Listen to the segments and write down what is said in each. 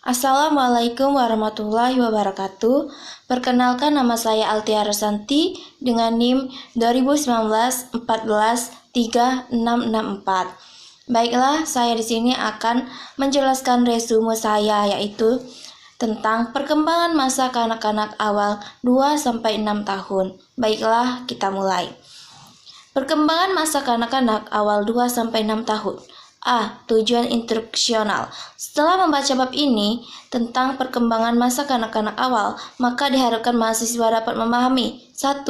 Assalamualaikum warahmatullahi wabarakatuh. Perkenalkan, nama saya Altia Rosanti dengan NIM 2019-14-3664. Baiklah, saya di sini akan menjelaskan resume saya, yaitu tentang perkembangan masa kanak-kanak awal 2-6 tahun. Baiklah, kita mulai. Perkembangan masa kanak-kanak awal 2-6 tahun. A. Tujuan instruksional. Setelah membaca bab ini tentang perkembangan masa kanak-kanak awal, maka diharapkan mahasiswa dapat memahami 1.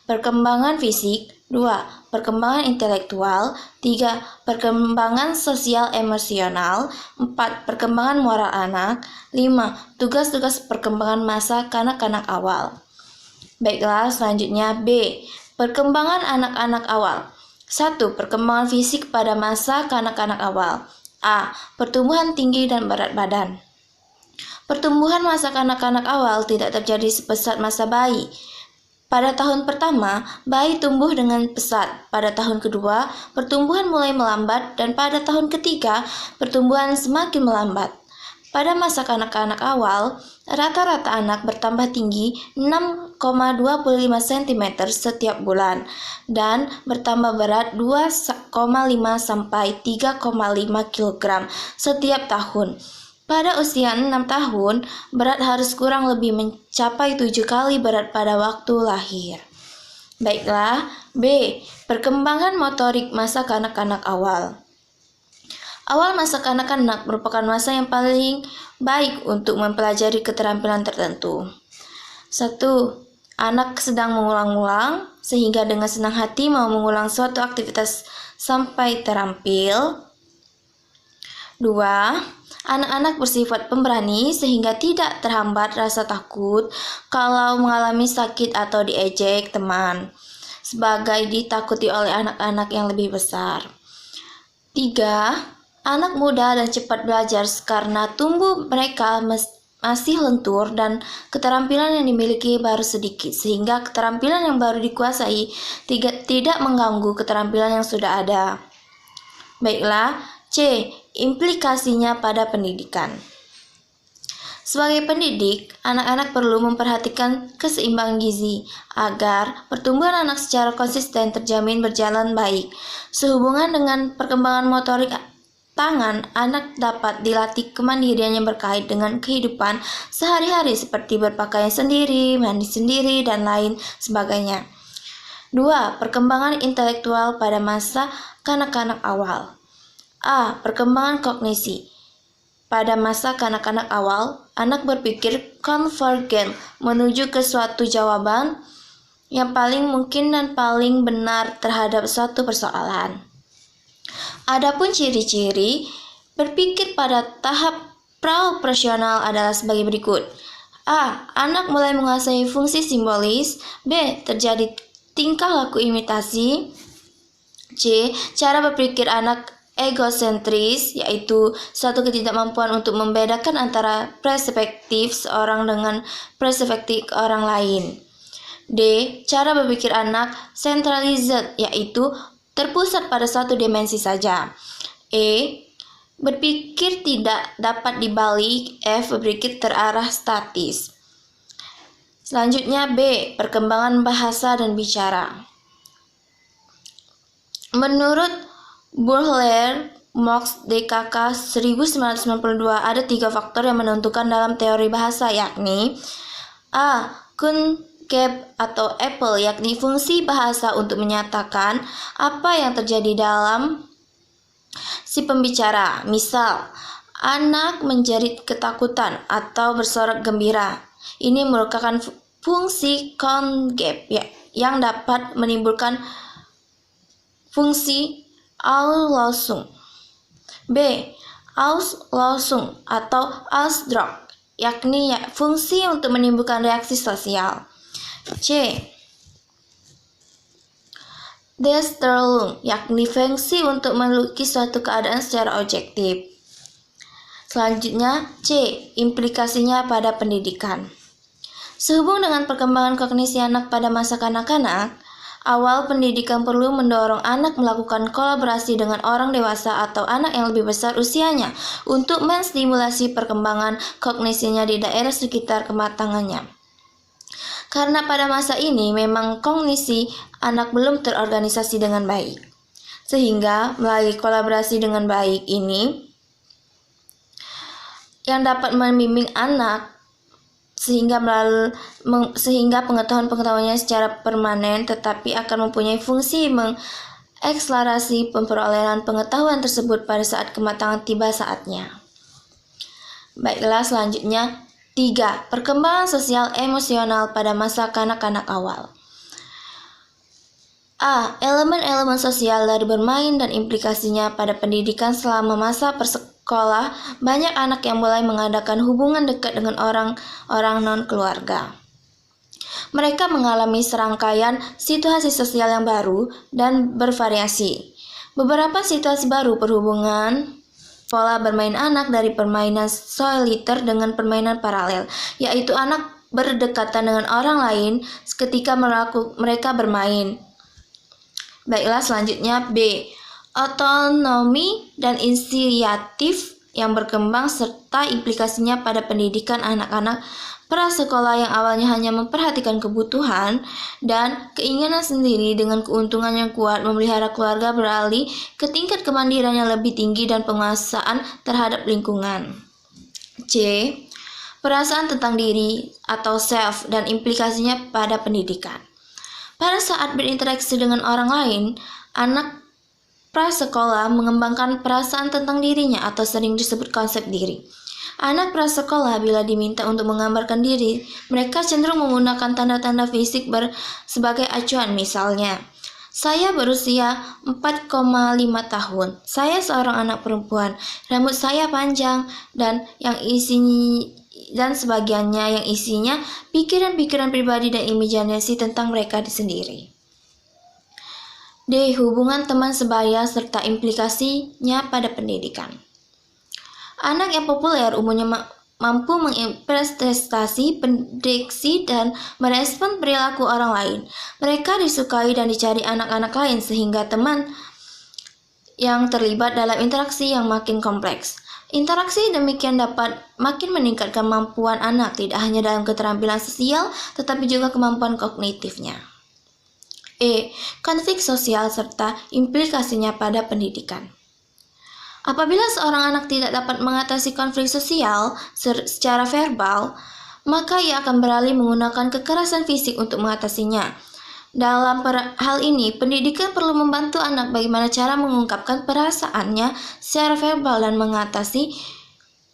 Perkembangan fisik, 2. Perkembangan intelektual, 3. Perkembangan sosial emosional, 4. Perkembangan moral anak, 5. Tugas-tugas perkembangan masa kanak-kanak awal. Baiklah, selanjutnya B. Perkembangan anak-anak awal. 1. Perkembangan fisik pada masa kanak-kanak awal. A. Pertumbuhan tinggi dan berat badan. Pertumbuhan masa kanak-kanak awal tidak terjadi sepesat masa bayi. Pada tahun pertama, bayi tumbuh dengan pesat. Pada tahun kedua, pertumbuhan mulai melambat, dan pada tahun ketiga, pertumbuhan semakin melambat. Pada masa kanak-kanak awal, rata-rata anak bertambah tinggi 6,25 cm setiap bulan dan bertambah berat 2,5 sampai 3,5 kg setiap tahun. Pada usia 6 tahun, berat harus kurang lebih mencapai 7 kali berat pada waktu lahir. Baiklah, B. Perkembangan motorik masa kanak-kanak awal. Awal masa kanak-kanak merupakan masa yang paling baik untuk mempelajari keterampilan tertentu. 1. Anak sedang mengulang-ulang, sehingga dengan senang hati mau mengulang suatu aktivitas sampai terampil. 2. Anak-anak bersifat pemberani, sehingga tidak terhambat rasa takut kalau mengalami sakit atau diejek teman, sebagai ditakuti oleh anak-anak yang lebih besar. 3. Anak muda dan cepat belajar karena tumbuh mereka masih lentur dan keterampilan yang dimiliki baru sedikit, sehingga keterampilan yang baru dikuasai tidak mengganggu keterampilan yang sudah ada. Baiklah, C. Implikasinya pada pendidikan. Sebagai pendidik, anak-anak perlu memperhatikan keseimbangan gizi agar pertumbuhan anak secara konsisten terjamin berjalan baik. Sehubungan dengan perkembangan motorik tangan, anak dapat dilatih kemandirian yang berkait dengan kehidupan sehari-hari seperti berpakaian sendiri, mandi sendiri, dan lain sebagainya. 2. Perkembangan intelektual pada masa kanak-kanak awal. A. Perkembangan kognisi. Pada masa kanak-kanak awal, anak berpikir konvergen menuju ke suatu jawaban yang paling mungkin dan paling benar terhadap suatu persoalan. Adapun ciri-ciri berpikir pada tahap pra-operasional adalah sebagai berikut. A. Anak mulai menguasai fungsi simbolis. B. Terjadi tingkah laku imitasi. C. Cara berpikir anak egosentris, yaitu suatu ketidakmampuan untuk membedakan antara perspektif seorang dengan perspektif orang lain. D. Cara berpikir anak centralized, yaitu terpusat pada satu dimensi saja. E. Berpikir tidak dapat dibalik. F. Berpikir terarah statis. Selanjutnya B. Perkembangan bahasa dan bicara. Menurut Burleigh Marx DKK 1992, ada 3 faktor yang menentukan dalam teori bahasa, yakni A. Gap atau apple, yakni fungsi bahasa untuk menyatakan apa yang terjadi dalam si pembicara. Misal, anak menjerit ketakutan atau bersorak gembira. Ini merupakan fungsi gap yang dapat menimbulkan fungsi Auslösung. B. Auslösung atau Ausdruck, yakni fungsi untuk menimbulkan reaksi sosial. C. Darstellung, yakni fungsi untuk melukis suatu keadaan secara objektif. Selanjutnya C. Implikasinya pada pendidikan. Sehubung dengan perkembangan kognisi anak pada masa kanak-kanak, awal pendidikan perlu mendorong anak melakukan kolaborasi dengan orang dewasa atau anak yang lebih besar usianya untuk menstimulasi perkembangan kognisinya di daerah sekitar kematangannya. Karena pada masa ini memang kognisi anak belum terorganisasi dengan baik. Sehingga melalui kolaborasi dengan baik ini yang dapat membimbing anak sehingga pengetahuan-pengetahuannya secara permanen tetapi akan mempunyai fungsi mengekselerasi perolehan pengetahuan tersebut pada saat kematangan tiba saatnya. Baiklah, selanjutnya 3. Perkembangan sosial emosional pada masa kanak-kanak awal. A. Elemen-elemen sosial dari bermain dan implikasinya pada pendidikan selama masa sekolah, banyak anak yang mulai mengadakan hubungan dekat dengan orang-orang non-keluarga. Mereka mengalami serangkaian situasi sosial yang baru dan bervariasi. Beberapa situasi baru perhubungan pola bermain anak dari permainan soliter dengan permainan paralel, yaitu anak berdekatan dengan orang lain ketika mereka bermain. Baiklah, selanjutnya B. Otonomi dan inisiatif yang berkembang serta implikasinya pada pendidikan anak-anak prasekolah yang awalnya hanya memperhatikan kebutuhan dan keinginan sendiri dengan keuntungan yang kuat memelihara keluarga beralih ke tingkat kemandirian yang lebih tinggi dan penguasaan terhadap lingkungan. C. Perasaan tentang diri atau self dan implikasinya pada pendidikan. Pada saat berinteraksi dengan orang lain, anak prasekolah mengembangkan perasaan tentang dirinya atau sering disebut konsep diri. Anak prasekolah bila diminta untuk menggambarkan diri, mereka cenderung menggunakan tanda-tanda fisik sebagai acuan. Misalnya, saya berusia 4,5 tahun. Saya seorang anak perempuan. Rambut saya panjang dan sebagiannya yang isinya pikiran-pikiran pribadi dan imajinasi tentang mereka sendiri. D. Hubungan teman sebaya serta implikasinya pada pendidikan. Anak yang populer umumnya mampu menginterpretasi, prediksi, dan merespon perilaku orang lain. Mereka disukai dan dicari anak-anak lain sehingga teman yang terlibat dalam interaksi yang makin kompleks. Interaksi demikian dapat makin meningkatkan kemampuan anak tidak hanya dalam keterampilan sosial tetapi juga kemampuan kognitifnya. E. Konflik sosial serta implikasinya pada pendidikan. Apabila seorang anak tidak dapat mengatasi konflik sosial secara verbal, maka ia akan beralih menggunakan kekerasan fisik untuk mengatasinya. Dalam hal ini, pendidikan perlu membantu anak bagaimana cara mengungkapkan perasaannya secara verbal dan mengatasi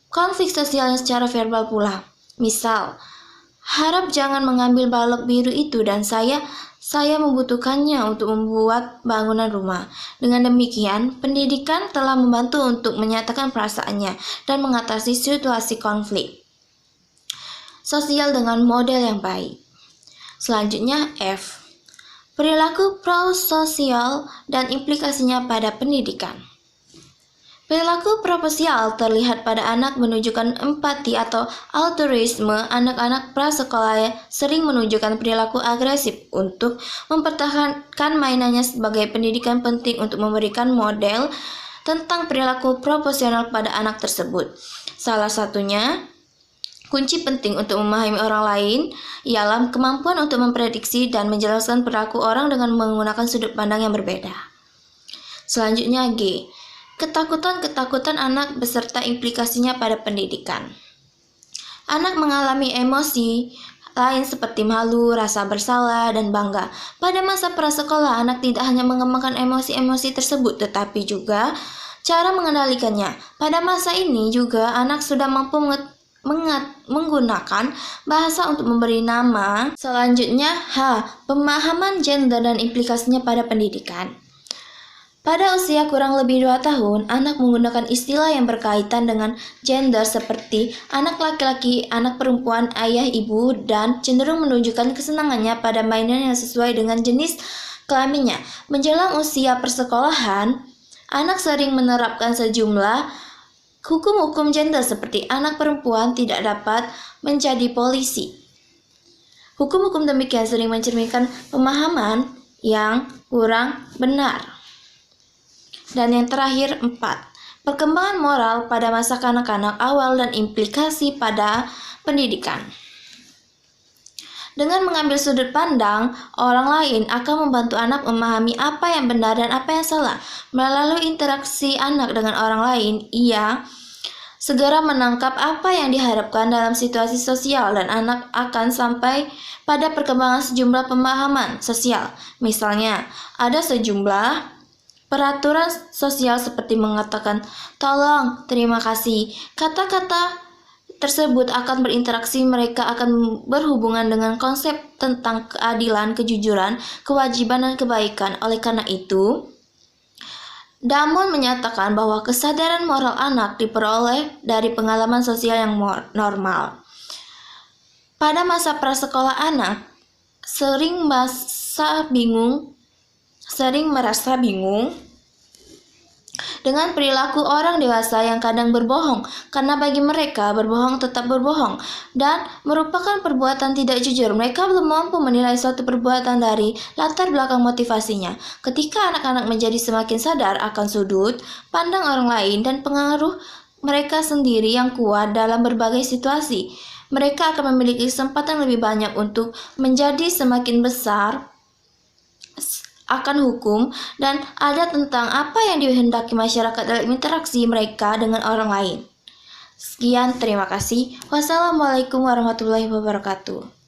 konflik sosial secara verbal pula. Misal, harap jangan mengambil balok biru itu dan saya membutuhkannya untuk membuat bangunan rumah. Dengan demikian, pendidikan telah membantu untuk menyatakan perasaannya dan mengatasi situasi konflik sosial dengan model yang baik. Selanjutnya F. Perilaku prososial dan implikasinya pada pendidikan. Perilaku prososial terlihat pada anak menunjukkan empati atau altruisme. Anak-anak prasekolah sering menunjukkan perilaku agresif untuk mempertahankan mainannya sebagai pendidikan penting untuk memberikan model tentang perilaku proporsional pada anak tersebut. Salah satunya, kunci penting untuk memahami orang lain ialah kemampuan untuk memprediksi dan menjelaskan perilaku orang dengan menggunakan sudut pandang yang berbeda. Selanjutnya G. Ketakutan-ketakutan anak beserta implikasinya pada pendidikan. Anak mengalami emosi lain seperti malu, rasa bersalah, dan bangga. Pada masa prasekolah, anak tidak hanya mengembangkan emosi-emosi tersebut, tetapi juga cara mengendalikannya. Pada masa ini juga anak sudah mampu menggunakan bahasa untuk memberi nama. Selanjutnya H. Pemahaman gender dan implikasinya pada pendidikan. Pada usia kurang lebih 2 tahun, anak menggunakan istilah yang berkaitan dengan gender seperti anak laki-laki, anak perempuan, ayah, ibu, dan cenderung menunjukkan kesenangannya pada mainan yang sesuai dengan jenis kelaminnya. Menjelang usia persekolahan, anak sering menerapkan sejumlah hukum-hukum gender seperti anak perempuan tidak dapat menjadi polisi. Hukum-hukum demikian sering mencerminkan pemahaman yang kurang benar. Dan yang terakhir 4. Perkembangan moral pada masa kanak-kanak awal dan implikasi pada pendidikan. Dengan mengambil sudut pandang orang lain akan membantu anak memahami apa yang benar dan apa yang salah. Melalui interaksi anak dengan orang lain, ia segera menangkap apa yang diharapkan dalam situasi sosial dan anak akan sampai pada perkembangan sejumlah pemahaman sosial. Misalnya, ada sejumlah peraturan sosial seperti mengatakan tolong, terima kasih. Kata-kata tersebut akan berinteraksi, mereka akan berhubungan dengan konsep tentang keadilan, kejujuran, kewajiban, dan kebaikan. Oleh karena itu, Damon menyatakan bahwa kesadaran moral anak diperoleh dari pengalaman sosial yang normal. Pada masa prasekolah, anak sering merasa bingung dengan perilaku orang dewasa yang kadang berbohong, karena bagi mereka berbohong tetap berbohong dan merupakan perbuatan tidak jujur. Mereka belum mampu menilai suatu perbuatan dari latar belakang motivasinya. Ketika anak-anak menjadi semakin sadar akan sudut pandang orang lain dan pengaruh mereka sendiri yang kuat dalam berbagai situasi, mereka akan memiliki kesempatan lebih banyak untuk menjadi semakin besar akan hukum dan adat tentang apa yang dikehendaki masyarakat dalam interaksi mereka dengan orang lain. Sekian, terima kasih. Wassalamualaikum warahmatullahi wabarakatuh.